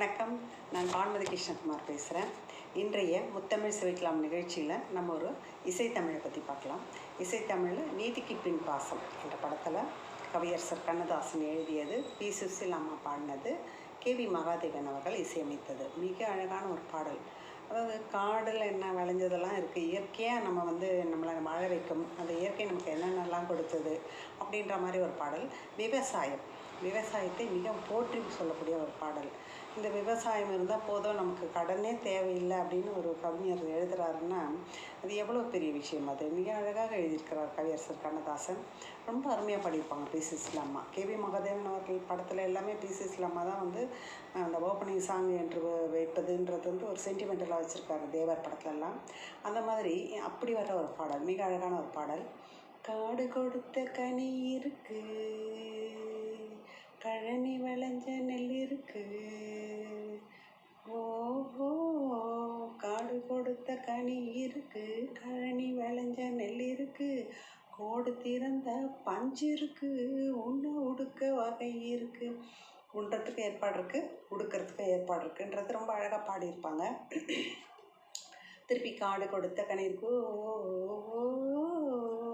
வணக்கம். நான் பானுமதி கிருஷ்ணகுமார் பேசுகிறேன். இன்றைய முத்தமிழ் சுவைக்கலாம் நிகழ்ச்சியில் நம்ம ஒரு இசைத்தமிழை பற்றி பார்க்கலாம். இசைத்தமிழில் நீதிக்கு பின் பாசம் என்ற படத்தில் கவியரசர் கண்ணதாசன் எழுதியது, பி. சுசீலா அம்மா பாடினது, கே.வி. மகாதேவன் அவர்கள் இசையமைத்தது. மிக அழகான ஒரு பாடல். அதாவது காடில் என்ன விளைஞ்சதெல்லாம் இருக்குது, இயற்கையாக நம்மளை வாழ வைக்கும், அந்த இயற்கை நமக்கு என்னென்னலாம் கொடுத்தது அப்படின்ற மாதிரி ஒரு பாடல். விவசாயத்தை மிக போற்றி சொல்லக்கூடிய ஒரு பாடல். இந்த விவசாயம் இருந்தால் போதும், நமக்கு கடனே தேவையில்லை அப்படின்னு ஒரு கவிஞர் எழுதுகிறாருன்னா அது எவ்வளோ பெரிய விஷயம். அது மிக அழகாக எழுதியிருக்கிறார் கவியரசர் கண்ணதாசன். ரொம்ப அருமையாக பாடியிருப்பாங்க பி. சுசீலா அம்மா. கே.வி. மகாதேவன் அவர்கள் படத்தில் எல்லாமே பி. சுசீலா அம்மா தான் அந்த ஓப்பனிங் சாங் என்று வைப்பதுன்றது ஒரு சென்டிமெண்டலாக வச்சுருக்காரு தேவர் படத்துலலாம். அந்த மாதிரி அப்படி வர ஒரு பாடல், மிக அழகான ஒரு பாடல். காடு கொடுத்த கனி இருக்கு, கழனி விளைஞ்ச நெல் இருக்கு, ஓஹோ காடு கொடுத்த கனி இருக்கு, கழனி விளைஞ்ச நெல் இருக்கு, கோடு திறந்த பஞ்சு இருக்கு, உண்ண உடுக்க வகை இருக்கு. உண்றதுக்கு ஏற்பாடு இருக்குது, உடுக்கிறதுக்கு ஏற்பாடு இருக்குன்றது ரொம்ப அழகாக பாடியிருப்பாங்க. திருப்பி காடு கொடுத்த கனி இருக்கு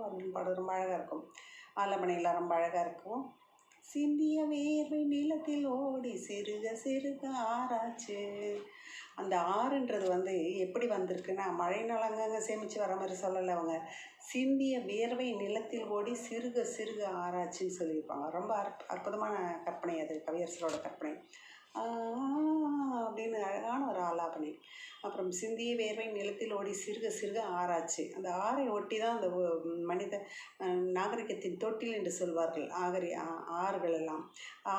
அப்படின்னு பாடு ரொம்ப அழகாக இருக்கும். ஆலமனையில் ரொம்ப அழகாக இருக்கும். சிந்திய வேர்வை நிலத்தில் ஓடி சிறுக சிறுக ஆறாச்சு. அந்த ஆறுன்றது எப்படி வந்திருக்குன்னா, மழை நலங்க சேமித்து வர மாதிரி சொல்லலை அவங்க. சிந்திய வேர்வை நிலத்தில் ஓடி சிறுக சிறுக ஆராய்ச்சின்னு சொல்லியிருப்பாங்க. ரொம்ப அற்புதமான கற்பனை அது, கவியரசரோட கற்பனை. அப்படின்னு அழகான ஒரு ஆலாபனை. அப்புறம் சிந்திய வேர்வை நிலத்தில் ஓடி சிறுக சிறுக ஆராய்ச்சி. அந்த ஆறை ஒட்டி தான் அந்த மனித நாகரிகத்தின் தொட்டில் என்று சொல்வார்கள். ஆறுகள் எல்லாம்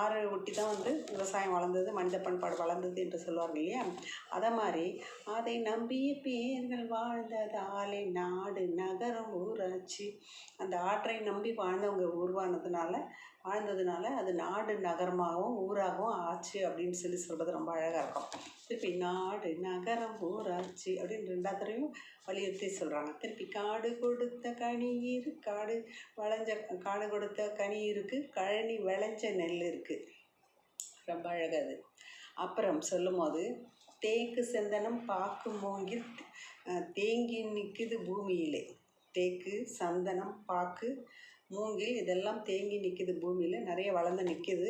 ஆறை ஒட்டி தான் விவசாயம் வளர்ந்தது, மனித பண்பாடு வளர்ந்தது என்று சொல்வார்கள் இல்லையா? அதை மாதிரி அதை நம்பிய பேர்கள் வாழ்ந்ததாலே நாடு நகரம் ஊராட்சி. அந்த ஆற்றை நம்பி வாழ்ந்ததுனால அது நாடு நகரமாகவும் ஊராகவும் ஆச்சு அப்படின்னு சொல்கிறது ரொம்ப அழகாக இருக்கும். திருப்பி நாடு நகரம் ஊராட்சி அப்படின்னு ரெண்டாவதுலையும் வலியுறுத்தி சொல்கிறாங்க. திருப்பி காடு கொடுத்த கனி இரு, காடு கொடுத்த கனி இருக்குது, கழனி விளைஞ்ச நெல் இருக்குது. ரொம்ப அழகாது. அப்புறம் சொல்லும் போது, தேக்கு சந்தனம் பாக்கு மூங்கில் தேங்கி நிற்குது பூமியிலே. தேக்கு சந்தனம் பாக்கு மூங்கில் இதெல்லாம் தேங்கி நிற்கிது பூமியில், நிறைய வளர்ந்து நிற்கிது.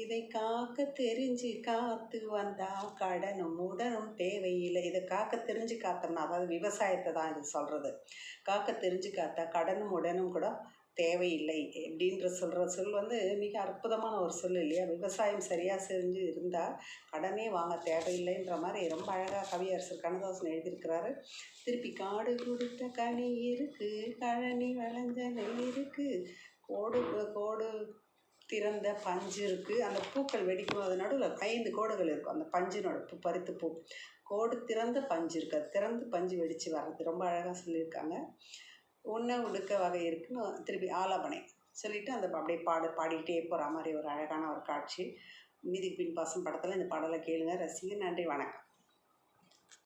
இதை காக்க தெரிஞ்சு காத்து வந்தா கடனும் உடனும் தேவையில்லை. இதை காக்க தெரிஞ்சு காத்தோம்னா, அதாவது விவசாயத்தை தான் இது சொல்கிறது. காக்க தெரிஞ்சு காத்தா கடனும் உடனும் கூட தேவையில்லை அப்படின்ற சொல் மிக அற்புதமான ஒரு சொல் இல்லையா? விவசாயம் சரியாக செஞ்சு இருந்தால் கடனே வாங்க தேவையில்லைன்ற மாதிரி ரொம்ப அழகாக கவியரசர் கண்ணதாசன் எழுதியிருக்கிறாரு. திருப்பி காடு கொடுத்த கனி இருக்குது, கழனி விளைஞ்ச நெல் இருக்குது, கோடு திறந்த பஞ்சு இருக்குது. அந்த பூக்கள் வெடிக்கும் போது நடுவில் 5 கோடுகள் இருக்கும். அந்த பஞ்சினோட பருத்து பூ, கோடு திறந்த பஞ்சு இருக்குது. அது திறந்து பஞ்சு வெடித்து வர்றது ரொம்ப அழகாக சொல்லியிருக்காங்க. உண்ண உடுக்க வகை இருக்குன்னு திருப்பி ஆலாபனை சொல்லிவிட்டு அந்த அப்படியே பாடிக்கிட்டே போகிற மாதிரி ஒரு அழகான ஒரு காட்சி. நீதிக்கு பின் பாசம் படத்தில் இந்த பாடலை கேளுங்க, ரசிங்க. நன்றி, வணக்கம்.